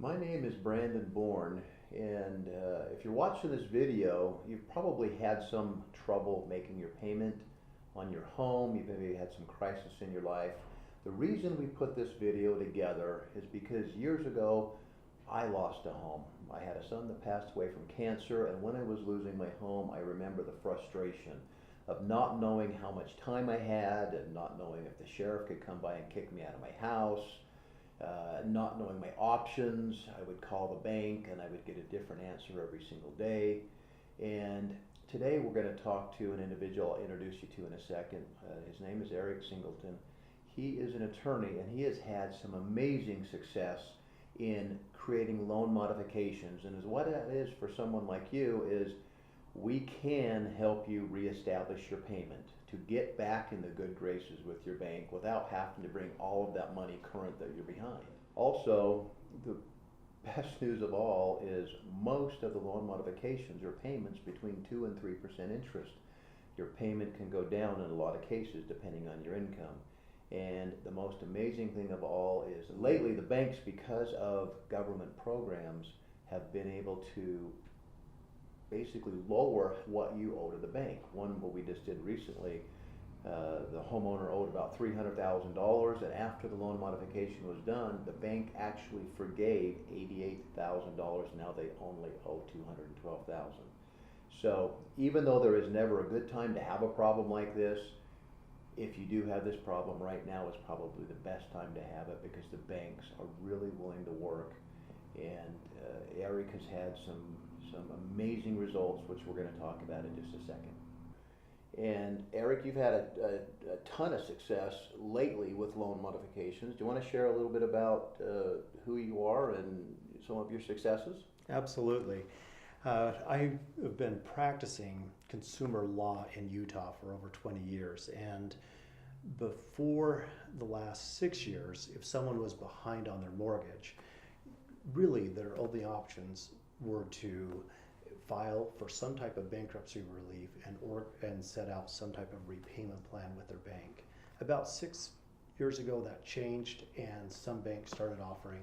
My name is Brandon Bourne, and if you're watching this video, you've probably had some trouble making your payment on your home. You've maybe had some crisis in your life. The reason we put this video together is because years ago, I lost a home. I had a son that passed away from cancer, and when I was losing my home, I remember the frustration of not knowing how much time I had and not knowing if the sheriff could come by and kick me out of my house. Not knowing my options. I would call the bank and I would get a different answer every single day. And today we're going to talk to an individual I'll introduce you to in a second. His name is Singleton. He is an attorney and he has had some amazing success in creating loan modifications. And what that is for someone like you is we can help you reestablish your payment to get back in the good graces with your bank without having to bring all of that money current that you're behind. Also, the best news of all is most of the loan modifications are payments between 2 and 3% interest. Your payment can go down in a lot of cases depending on your income. And the most amazing thing of all is lately the banks, because of government programs, have been able to basically lower what you owe to the bank. One what we just did recently, the homeowner owed about $300,000, and after the loan modification was done, the bank actually forgave $88,000. Now they only owe $212,000. So even though there is never a good time to have a problem like this, if you do have this problem right now, is probably the best time to have it because the banks are really willing to work. And Eric has had some amazing results, which we're going to talk about in just a second. And Eric, you've had a ton of success lately with loan modifications. Do you want to share a little bit about who you are and some of your successes? Absolutely. I have been practicing consumer law in Utah for over 20 years, and before the last 6 years, if someone was behind on their mortgage, really their only options were to file for some type of bankruptcy relief and set out some type of repayment plan with their bank. About 6 years ago that changed, and some banks started offering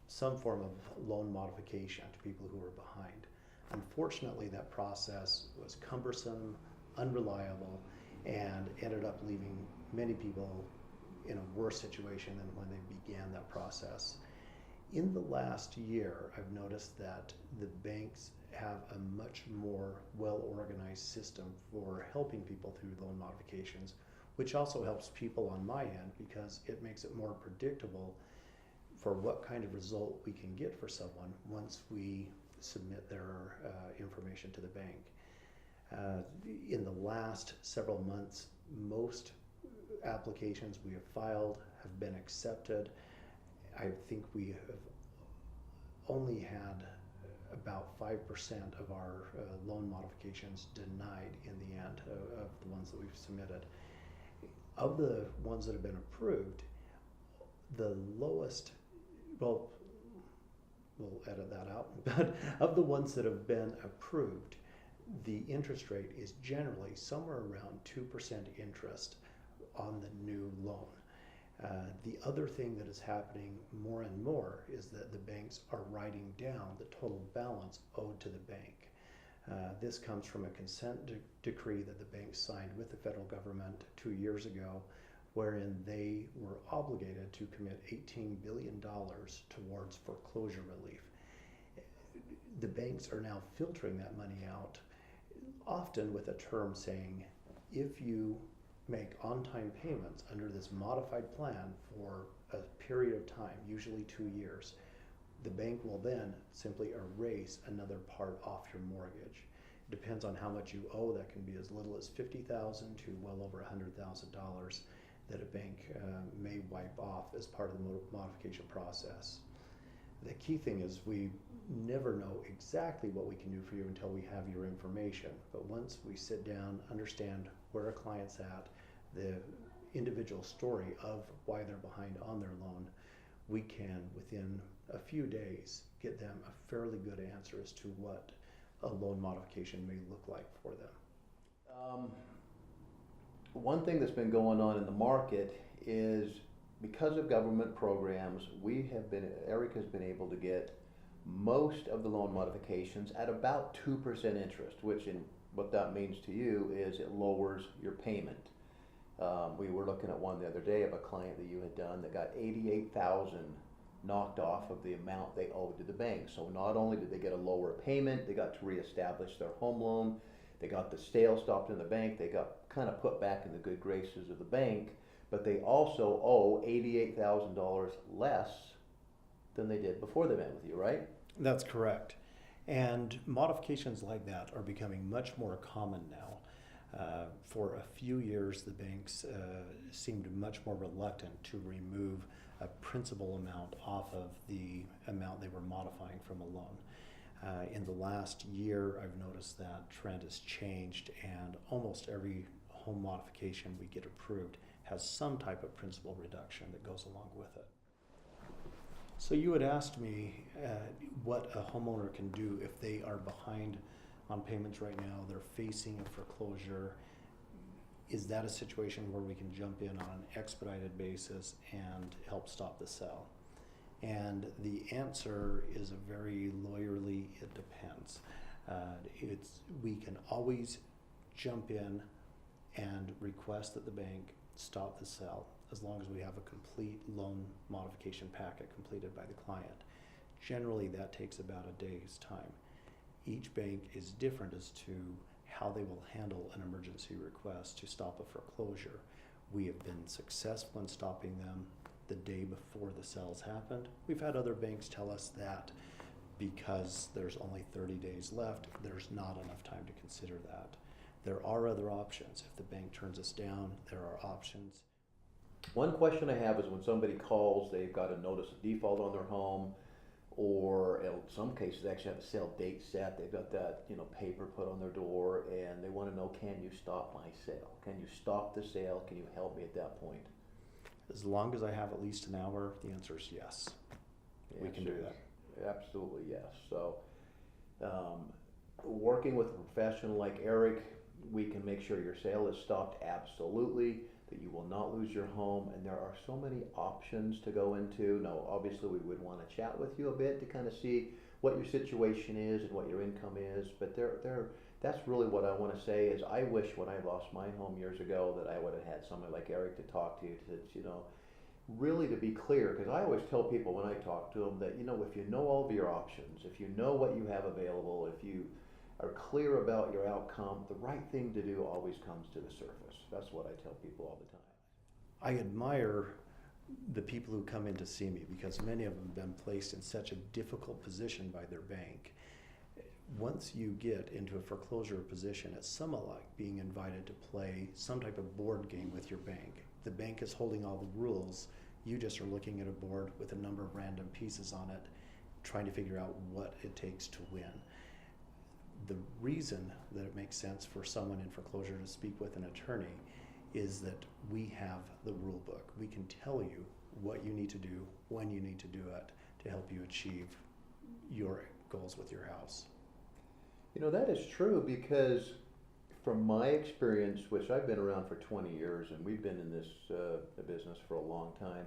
some form of loan modification to people who were behind. Unfortunately, that process was cumbersome, unreliable, and ended up leaving many people in a worse situation than when they began that process. In the last year, I've noticed that the banks have a much more well-organized system for helping people through loan modifications, which also helps people on my end because it makes it more predictable for what kind of result we can get for someone once we submit their information to the bank. In the last several months, most applications we have filed have been accepted. I think we have only had about 5% of our loan modifications denied in the end of the ones that we've submitted. Of the ones that have been approved, the lowest, well, we'll edit that out, but of the ones that have been approved, the interest rate is generally somewhere around 2% interest on the new loan. The other thing that is happening more and more is that the banks are writing down the total balance owed to the bank. This comes from a consent decree that the bank signed with the federal government 2 years ago, wherein they were obligated to commit $18 billion towards foreclosure relief. The banks are now filtering that money out, often with a term saying, if you make on-time payments under this modified plan for a period of time, usually 2 years, the bank will then simply erase another part off your mortgage. It depends on how much you owe. That can be as little as $50,000 to well over $100,000 that a bank may wipe off as part of the modification process. The key thing is we never know exactly what we can do for you until we have your information. But once we sit down, understand where a client's at, the individual story of why they're behind on their loan, we can, within a few days, get them a fairly good answer as to what a loan modification may look like for them. One thing that's been going on in the market is because of government programs, Eric has been able to get most of the loan modifications at about 2% interest, what that means to you is it lowers your payment. We were looking at one the other day of a client that you had done that got 88,000 knocked off of the amount they owed to the bank. So not only did they get a lower payment, they got to reestablish their home loan, they got the sale stopped in the bank, they got kind of put back in the good graces of the bank, but they also owe $88,000 less than they did before they met with you, right? That's correct. And modifications like that are becoming much more common now. For a few years, the banks seemed much more reluctant to remove a principal amount off of the amount they were modifying from a loan. In the last year, I've noticed that trend has changed, and almost every home modification we get approved has some type of principal reduction that goes along with it. So you had asked me what a homeowner can do if they are behind on payments right now, they're facing a foreclosure. Is that a situation where we can jump in on an expedited basis and help stop the sale? And the answer is a very lawyerly, it depends. We can always jump in and request that the bank stop the sale as long as we have a complete loan modification packet completed by the client. Generally, that takes about a day's time. Each bank is different as to how they will handle an emergency request to stop a foreclosure. We have been successful in stopping them the day before the sales happened. We've had other banks tell us that because there's only 30 days left, there's not enough time to consider that. There are other options. If the bank turns us down, there are options. One question I have is when somebody calls, they've got a notice of default on their home, or in some cases they actually have a sale date set. They've got that paper put on their door, and they want to know, can you stop my sale? Can you stop the sale? Can you help me at that point? As long as I have at least an hour, the answer is yes. We can do that. Absolutely yes. So working with a professional like Eric, we can make sure your sale is stopped absolutely, that you will not lose your home, and there are so many options to go into. Now, obviously, we would want to chat with you a bit to kind of see what your situation is and what your income is, but that's really what I want to say is I wish when I lost my home years ago that I would have had somebody like Eric to talk to really to be clear, because I always tell people when I talk to them that, if you know all of your options, if you know what you have available, if you are clear about your outcome, the right thing to do always comes to the surface. That's what I tell people all the time. I admire the people who come in to see me because many of them have been placed in such a difficult position by their bank. Once you get into a foreclosure position, it's somewhat like being invited to play some type of board game with your bank. The bank is holding all the rules. You just are looking at a board with a number of random pieces on it, trying to figure out what it takes to win. The reason that it makes sense for someone in foreclosure to speak with an attorney is that we have the rule book. We can tell you what you need to do, when you need to do it, to help you achieve your goals with your house. That is true, because from my experience, which I've been around for 20 years and we've been in this business for a long time,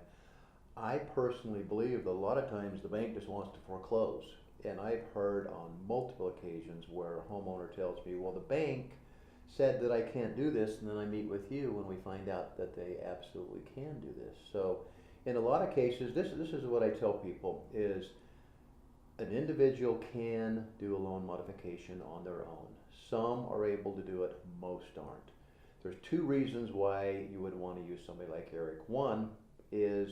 I personally believe that a lot of times the bank just wants to foreclose. And I've heard on multiple occasions where a homeowner tells me, well, the bank said that I can't do this, and then I meet with you when we find out that they absolutely can do this. So in a lot of cases, this is what I tell people is an individual can do a loan modification on their own. Some are able to do it, most aren't. There's two reasons why you would want to use somebody like Eric. One is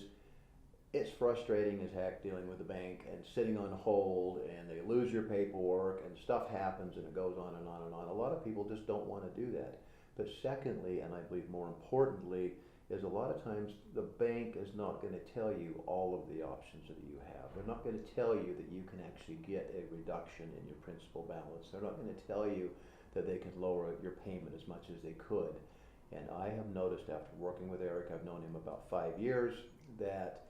it's frustrating as heck dealing with the bank and sitting on hold, and they lose your paperwork and stuff happens and it goes on and on and on. A lot of people just don't want to do that. But secondly, and I believe more importantly, is a lot of times the bank is not going to tell you all of the options that you have. They're not going to tell you that you can actually get a reduction in your principal balance. They're not going to tell you that they can lower your payment as much as they could. And I have noticed after working with Eric, I've known him about 5 years, that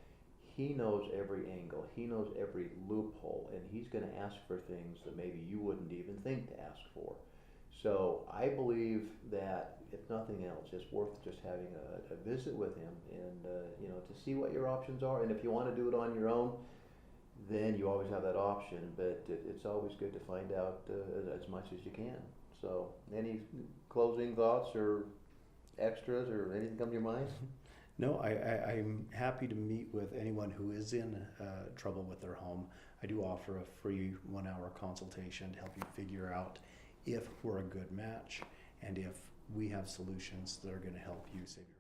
he knows every angle, he knows every loophole, and he's going to ask for things that maybe you wouldn't even think to ask for. So I believe that if nothing else, it's worth just having a visit with him and you know, to see what your options are. And if you want to do it on your own, then you always have that option. But it's always good to find out as much as you can. So, any closing thoughts or extras or anything come to your mind? No, I'm happy to meet with anyone who is in trouble with their home. I do offer a free 1-hour consultation to help you figure out if we're a good match and if we have solutions that are going to help you save your